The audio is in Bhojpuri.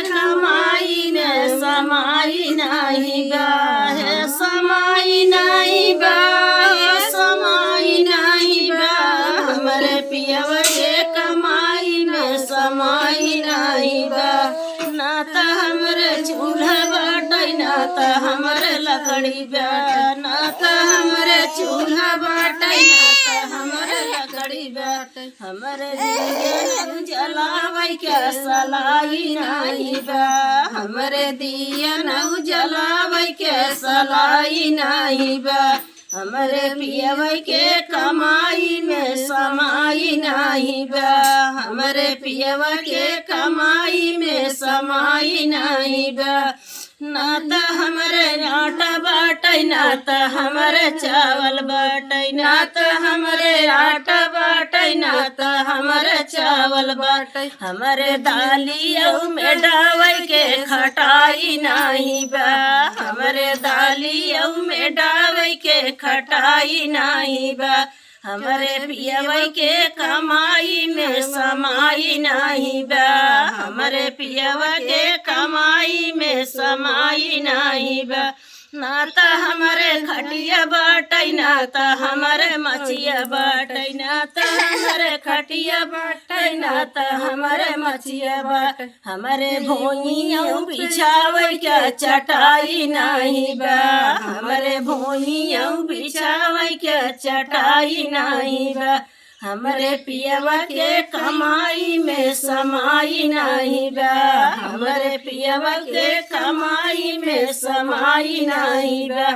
कमाई में समाई नहीं बा है समाई नहीं बा समाई नहीं बा हमरे पियवा के कमाई में समाई नहीं बा ना त हमरे चूल्हा बाटै ना त हमरे लकड़ी बा ना त हमरे चूल्हा बाटै ना त हमरे लकड़ी बाटै हमरे दिया जलावै के सलाई नहीं बा हमरे दिया नौ जलावै के सलाई नहीं बा हमरे पियवा के कमाई में समाई नहीं बा हमरे पियवा के कमाई में समाई नहीं बा ना त हमरे आटा बाटै ना त हमरे चावल बाटै ना त हमरे आटा बाटै ना त हमरे चावल बाटै हमरे दालियों में डावै के खटाई नहीं बा हमरे दालियों में डावै के खटाई नहीं बा हमरे पियवा के कमाई में समाई नहीं बा हमरे पियवा के कमाई में समाई नहीं बा ना त हमरे खटिया बाटै ना त हमरे मछिया बाटै ना त हमरे खटिया बाटै ना त हमरे मछिया बाटै हमरे भोइयों बिछावै के चटाई नहीं बा हमरे भोइयों बिछावै के चटाई नहीं बा हमरे पियवा के कमाई में समाई नहीं बा हमरे पियवा के कमाई में समाई नहीं बा।